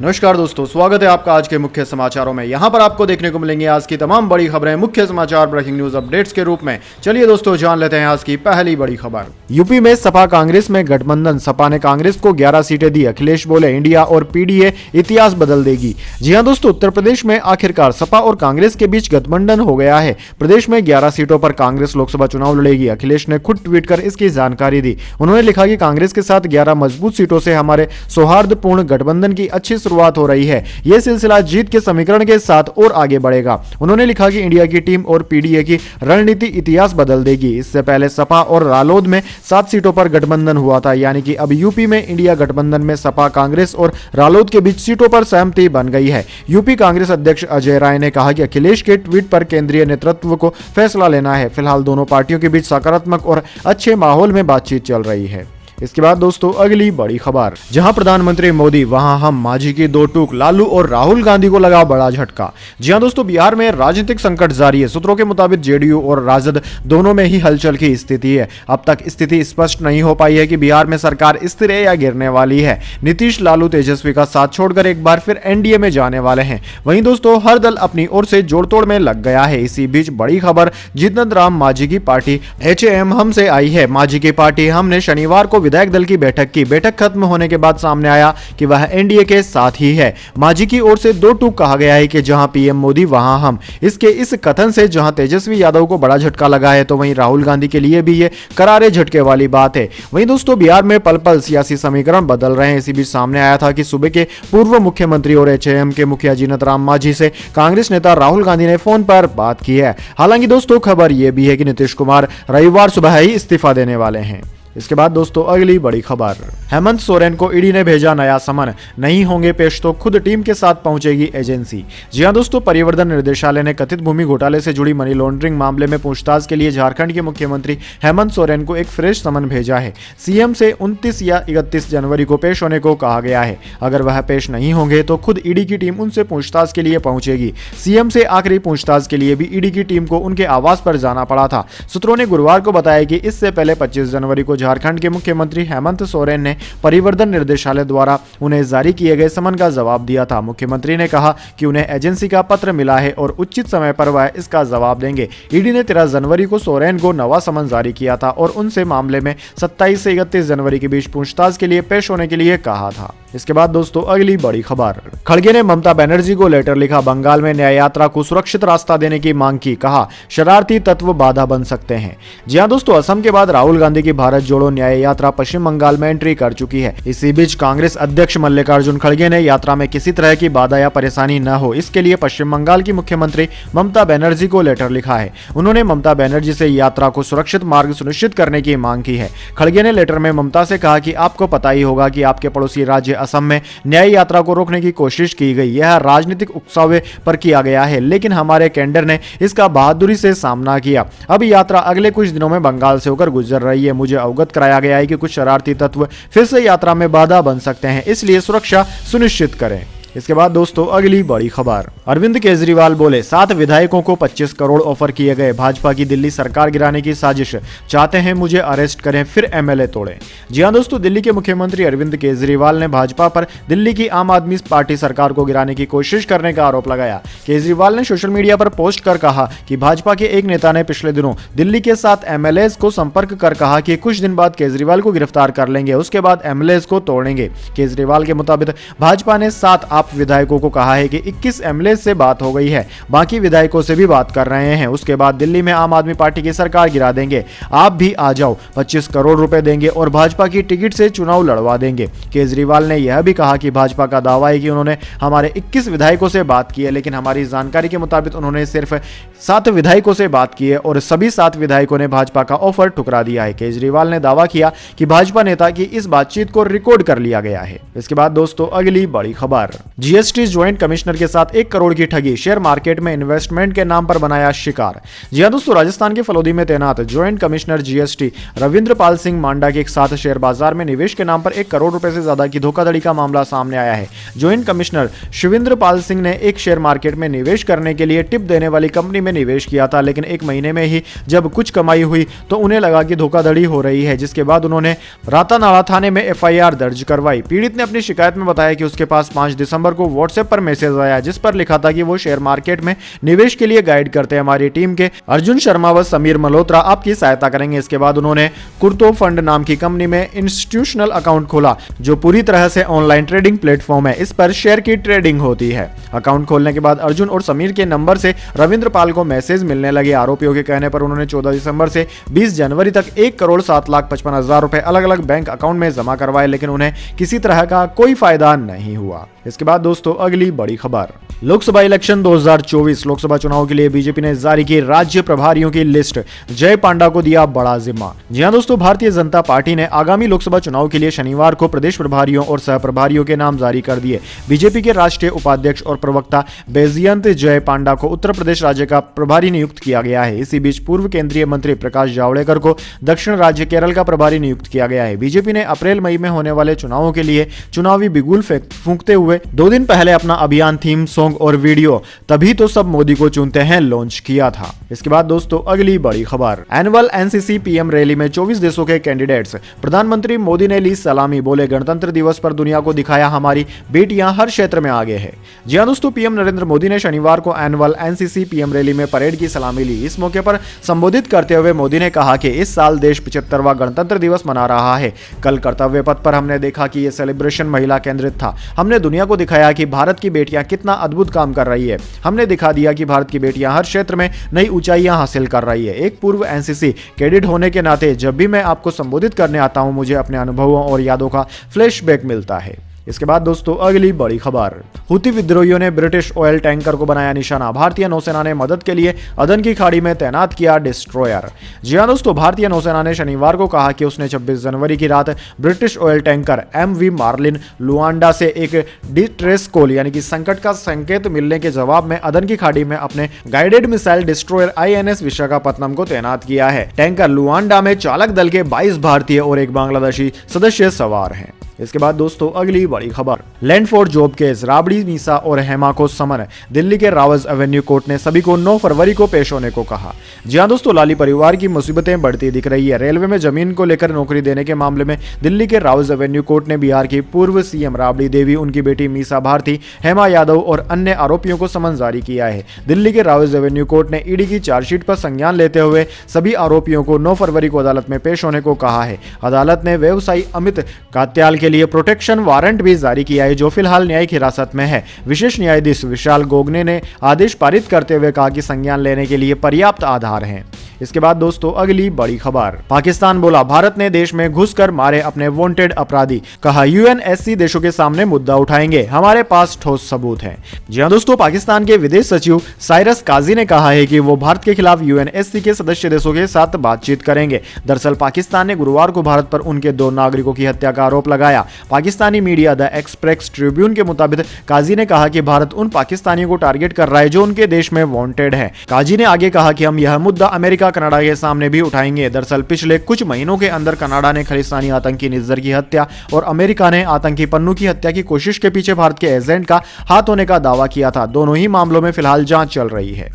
नमस्कार दोस्तों, स्वागत है आपका आज के मुख्य समाचारों में। यहां पर आपको देखने को मिलेंगे आज की तमाम बड़ी खबरें मुख्य समाचार ब्रेकिंग न्यूज अपडेट्स के रूप में। चलिए दोस्तों, जान लेते हैं आज की पहली बड़ी खबर। यूपी में सपा कांग्रेस में गठबंधन। सपा ने कांग्रेस को 11 सीटें दी। अखिलेश बोले इंडिया और पीडीए इतिहास बदल देगी। जी हां दोस्तों, उत्तर प्रदेश में आखिरकार सपा और कांग्रेस के बीच गठबंधन हो गया है। प्रदेश में 11 सीटों पर कांग्रेस लोकसभा चुनाव लड़ेगी। अखिलेश ने खुद ट्वीट कर इसकी जानकारी दी। उन्होंने लिखा कि कांग्रेस के साथ 11 मजबूत सीटों से हमारे सौहार्दपूर्ण गठबंधन की अच्छी शुरुआत हो रही है। यह सिलसिला जीत के समीकरण के साथ और आगे बढ़ेगा। उन्होंने लिखा कि इंडिया की टीम और पीडीए की रणनीति इतिहास बदल देगी। इससे पहले सपा और रालोद में 7 सीटों पर गठबंधन हुआ था, यानी कि अब यूपी में इंडिया गठबंधन में सपा, कांग्रेस और रालोद के बीच सीटों पर सहमति बन गई है। यूपी कांग्रेस अध्यक्ष अजय राय ने कहा कि अखिलेश के ट्वीट पर केंद्रीय नेतृत्व को फैसला लेना है। फिलहाल दोनों पार्टियों के बीच सकारात्मक और अच्छे माहौल में बातचीत चल रही है। इसके बाद दोस्तों अगली बड़ी खबर, जहां प्रधानमंत्री मोदी वहां हम, मांझी की दो टूक। लालू और राहुल गांधी को लगा बड़ा झटका। जी हां दोस्तों, बिहार में राजनीतिक संकट जारी है। सूत्रों के मुताबिक जेडीयू और राजद दोनों में ही हलचल की स्थिति है। अब तक स्थिति स्पष्ट नहीं हो पाई है कि बिहार में सरकार स्थिर है या गिरने वाली है। नीतीश, लालू, तेजस्वी का साथ छोड़कर एक बार फिर एनडीए में जाने वाले हैं। वहीं दोस्तों हर दल अपनी ओर से जोड़तोड़ में लग गया है। इसी बीच बड़ी खबर जीतन राम मांझी की पार्टी HAM हम से आई है। मांझी की पार्टी हम ने शनिवार को विधायक दल की बैठक की। बैठक खत्म होने के बाद सामने आया कि वह एनडीए के साथ ही है। मांझी की ओर से दो टूक कहा गया है कि जहां पीएम मोदी वहां हम। इसके इस कथन से जहां तेजस्वी यादव को बड़ा झटका लगा है, तो वहीं राहुल गांधी के लिए भी ये करारे झटके वाली बात है। वहीं दोस्तों बिहार में पल पल सियासी समीकरण बदल रहे हैं। इसी बीच सामने आया था कि सूबे के पूर्व मुख्यमंत्री और HAM के मुखिया जीतन राम मांझी से कांग्रेस नेता राहुल गांधी ने फोन पर बात की है। हालांकि दोस्तों खबर यह भी है कि नीतीश कुमार रविवार सुबह ही इस्तीफा देने वाले हैं। इसके बाद दोस्तों अगली बड़ी खबर, हेमंत सोरेन को ईडी ने भेजा नया समन। नहीं होंगे पेश तो खुद टीम के साथ पहुंचेगी एजेंसी। जी हां दोस्तों, परिवर्तन निर्देशालय ने कथित भूमि घोटाले से जुड़ी मनी लॉन्ड्रिंग मामले में पूछताछ के लिए झारखंड के मुख्यमंत्री हेमंत सोरेन को एक फ्रेश समन भेजा है। सीएम से 29 या 31 जनवरी को पेश होने को कहा गया है। अगर वह पेश नहीं होंगे तो खुद ईडी की टीम उनसे पूछताछ के लिए पहुंचेगी। सीएम से आखिरी पूछताछ के लिए भी ईडी की टीम को उनके आवास पर जाना पड़ा था। सूत्रों ने गुरुवार को बताया कि इससे पहले 25 जनवरी को झारखंड के मुख्यमंत्री हेमंत सोरेन ने परिवर्तन निर्देशालय द्वारा उन्हें जारी किए गए समन का जवाब दिया था। मुख्यमंत्री ने कहा कि उन्हें एजेंसी का पत्र मिला है और उचित समय पर वह इसका जवाब देंगे। ईडी ने 13 जनवरी को सोरेन को नवा समन जारी किया था और उनसे मामले में 27 से 31 जनवरी के बीच पूछताछ के लिए पेश होने के लिए कहा था। इसके बाद दोस्तों अगली बड़ी खबर, खड़गे ने ममता बनर्जी को लेटर लिखा। बंगाल में न्याय यात्रा को सुरक्षित रास्ता देने की मांग की। कहा शरारती तत्व बाधा बन सकते हैं। जी हां दोस्तों, असम के बाद राहुल गांधी की भारत जोड़ो न्याय यात्रा पश्चिम बंगाल में एंट्री कर चुकी है। इसी बीच कांग्रेस अध्यक्ष मल्लिकार्जुन खड़गे ने यात्रा में किसी तरह की बाधा या परेशानी न हो, इसके लिए पश्चिम बंगाल की मुख्यमंत्री ममता बनर्जी को लेटर लिखा है। उन्होंने ममता बनर्जी से यात्रा को सुरक्षित मार्ग सुनिश्चित करने की मांग की है। खड़गे ने लेटर में ममता से कहा कि आपको पता ही होगा कि आपके पड़ोसी राज्य असम में न्याय यात्रा को रोकने की कोशिश की गई। यह राजनीतिक उकसावे पर किया गया है, लेकिन हमारे कैडर ने इसका बहादुरी से सामना किया। अब यात्रा अगले कुछ दिनों में बंगाल से होकर गुजर रही है। मुझे अवगत कराया गया है कि कुछ शरारती तत्व फिर से यात्रा में बाधा बन सकते हैं, इसलिए सुरक्षा सुनिश्चित करें। इसके बाद दोस्तों अगली बड़ी खबर, अरविंद केजरीवाल बोले 7 विधायकों को 25 करोड़ ऑफर किए गए। भाजपा की दिल्ली सरकार गिराने की साजिश, चाहते हैं मुझे अरेस्ट करें फिर MLA तोड़े। जी हां दोस्तों, दिल्ली के मुख्यमंत्री अरविंद केजरीवाल ने भाजपा पर दिल्ली की आम आदमी पार्टी सरकार को गिराने की कोशिश करने का आरोप लगाया। केजरीवाल ने सोशल मीडिया पर पोस्ट कर कहा कि भाजपा के एक नेता ने पिछले दिनों दिल्ली के 7 MLAs को संपर्क कर कहा कि कुछ दिन बाद केजरीवाल को गिरफ्तार कर लेंगे, उसके बाद MLAs को तोड़ेंगे। केजरीवाल के मुताबिक भाजपा ने 7 विधायकों को कहा है कि 21 MLA से बात हो गई है, बाकी विधायकों से भी बात कर रहे हैं। उसके बाद दिल्ली में आम आदमी पार्टी की सरकार गिरा देंगे। आप भी आ जाओ, 25 करोड़ रुपए देंगे और भाजपा की टिकट से चुनाव लड़वा देंगे। केजरीवाल ने यह भी कहा कि भाजपा का दावा है कि उन्होंने हमारे 21 विधायकों से बात की है, लेकिन हमारी जानकारी के मुताबिक उन्होंने सिर्फ 7 विधायकों से बात की है और सभी 7 विधायकों ने भाजपा का ऑफर ठुकरा दिया है। केजरीवाल ने दावा किया कि भाजपा नेता की इस बातचीत को रिकॉर्ड कर लिया गया है। इसके बाद दोस्तों अगली बड़ी खबर, जीएसटी ज्वाइंट कमिश्नर के साथ 1 करोड़ की ठगी, शेयर मार्केट में इन्वेस्टमेंट के नाम पर बनाया शिकार। जी हां दोस्तों, राजस्थान के फलोदी में तैनात joint commissioner GST Ravindra Pal Singh मांडा के साथ शेयर बाजार में निवेश के नाम पर 1 करोड़ रुपए से ज्यादा की धोखाधड़ी का मामला सामने आया है। ज्वाइंट कमिश्नर शिविंद्र पाल सिंह ने एक शेयर मार्केट में निवेश करने के लिए टिप देने वाली कंपनी में निवेश किया था, लेकिन 1 महीने में ही जब कुछ कमाई हुई तो उन्हें लगा कि धोखाधड़ी हो रही है, जिसके बाद उन्होंने रातानाड़ा थाने में FIR दर्ज करवाई। पीड़ित ने अपनी शिकायत में बताया कि उसके पास 5 दिसंबर नंबर को व्हाट्सएप पर मैसेज आया जिस पर लिखा था कि वो शेयर मार्केट में निवेश के लिए गाइड करते हैं। हमारी टीम के अर्जुन शर्मा व समीर मल्होत्रा आपकी सहायता करेंगे। इसके बाद उन्होंने कुर्तो फंड नाम की कंपनी में इंस्टीट्यूशनल अकाउंट खोला जो पूरी तरह से ऑनलाइन ट्रेडिंग प्लेटफॉर्म है। इस पर शेयर की ट्रेडिंग होती है। अकाउंट खोलने के बाद अर्जुन और समीर के नंबर से रविंद्र पाल को मैसेज मिलने लगे। आरोपियों के कहने पर उन्होंने 14 दिसंबर से 20 जनवरी तक 1,07,55,000 रुपए अलग अलग बैंक अकाउंट में जमा करवाए, लेकिन उन्हें किसी तरह का कोई फायदा नहीं हुआ। इसके बाद दोस्तों अगली बड़ी खबर, लोकसभा इलेक्शन 2024 लोकसभा चुनाव के लिए बीजेपी ने जारी की राज्य प्रभारियों की लिस्ट। जय पांडा को दिया बड़ा जिम्मा। जी हां दोस्तों, भारतीय जनता पार्टी ने आगामी लोकसभा चुनाव के लिए शनिवार को प्रदेश प्रभारियों और सह प्रभारियों के नाम जारी कर दिए। बीजेपी के राष्ट्रीय उपाध्यक्ष और प्रवक्ता बैजयंत जय पांडा को उत्तर प्रदेश राज्य का प्रभारी नियुक्त किया गया है। इसी बीच पूर्व केंद्रीय मंत्री प्रकाश जावड़ेकर को दक्षिण राज्य केरल का प्रभारी नियुक्त किया गया है। बीजेपी ने अप्रैल मई में होने वाले चुनावों के लिए चुनावी बिगुल फूंकते हुए 2 दिन पहले अपना अभियान, थीम सॉन्ग और वीडियो तभी तो सब मोदी को चुनते हैं लॉन्च किया था। इसके बाद दोस्तों अगली बड़ी खबर, एनुअल एनसीसी पीएम रैली में 24 देशों के कैंडिडेट्स। प्रधानमंत्री मोदी ने ली सलामी, बोले गणतंत्र दिवस पर दुनिया को दिखाया हमारी बेटियां हर क्षेत्र में आगे है। जी हां दोस्तों, पीएम नरेंद्र मोदी ने शनिवार को एनुअल एनसीसी पीएम रैली में परेड की सलामी ली। इस मौके पर संबोधित करते हुए मोदी ने कहा कि इस साल देश 75वां गणतंत्र दिवस मना रहा है। कल कर्तव्य पथ पर हमने देखा कि यह सेलिब्रेशन महिला केंद्रित था। हमने दुनिया को दिखाया कि भारत की बेटियां कितना अद्भुत काम कर रही है। हमने दिखा दिया कि भारत की बेटियां हर क्षेत्र में नई ऊंचाइयां हासिल कर रही है। एक पूर्व एनसीसी कैडेट होने के नाते जब भी मैं आपको संबोधित करने आता हूं, मुझे अपने अनुभवों और यादों का फ्लैशबैक मिलता है। इसके बाद दोस्तों अगली बड़ी खबर, हुती विद्रोहियों ने ब्रिटिश ऑयल टैंकर को बनाया निशाना। भारतीय नौसेना ने मदद के लिए अदन की खाड़ी में तैनात किया डिस्ट्रॉयर। जी हां दोस्तों, भारतीय नौसेना ने शनिवार को कहा कि उसने 26 जनवरी की रात British oil tanker MV Marlin Luanda से एक डिस्ट्रेस कॉल यानी कि संकट का संकेत मिलने के जवाब में अदन की खाड़ी में अपने guided missile destroyer INS Visakhapatnam को तैनात किया है। टैंकर लुआंडा में चालक दल के 22 भारतीय और एक बांग्लादेशी सदस्य सवार हैं। इसके बाद दोस्तों अगली बड़ी खबर, land for job case, Rabri, Misa और हेमा को समन। दिल्ली के रावज एवेन्यू कोर्ट ने सभी को 9 फरवरी को पेश होने को कहा। जी हां दोस्तों, लाली परिवार की मुसीबतें बढ़ती दिख रही है। रेलवे में जमीन को लेकर नौकरी देने के मामले में दिल्ली के रावज एवेन्यू कोर्ट ने बिहार की पूर्व CM राबड़ी देवी, उनकी बेटी मीसा भारती, हेमा यादव और अन्य आरोपियों को समन जारी किया है। दिल्ली के रावज एवेन्यू कोर्ट ने ईडी की चार्जशीट पर संज्ञान लेते हुए सभी आरोपियों को 9 फरवरी को अदालत में पेश होने को कहा है। अदालत ने व्यवसायी अमित कात्याल के लिए प्रोटेक्शन वारंट भी जारी किया है, जो फिलहाल न्यायिक हिरासत में है। विशेष न्यायाधीश विशाल गोगने ने आदेश पारित करते हुए कहा कि संज्ञान लेने के लिए पर्याप्त आधार हैं। इसके बाद दोस्तों अगली बड़ी खबर, पाकिस्तान बोला भारत ने देश में घुसकर मारे अपने वांटेड अपराधी। कहा UNSC देशों के सामने मुद्दा उठाएंगे, हमारे पास ठोस सबूत है। जी हां दोस्तों, पाकिस्तान के विदेश सचिव साइरस काजी ने कहा है कि वो भारत के खिलाफ UNSC के सदस्य देशों के साथ बातचीत करेंगे। दरअसल पाकिस्तान ने गुरुवार को भारत पर उनके 2 नागरिकों की हत्या का आरोप लगाया। Pakistani media the express Tribune के मुताबिक काजी ने कहा कि भारत उन पाकिस्तानियों को टारगेट कर रहा है जो उनके देश में वांटेड है। काजी ने आगे कहा कि हम यह मुद्दा अमेरिका कनाडा के सामने भी उठाएंगे। दरअसल पिछले कुछ महीनों के अंदर कनाडा ने खालिस्तानी आतंकी निज्जर की हत्या और अमेरिका ने आतंकी पन्नू की हत्या की कोशिश के पीछे भारत के एजेंट का हाथ होने का दावा किया था। दोनों ही मामलों में फिलहाल जांच चल रही है।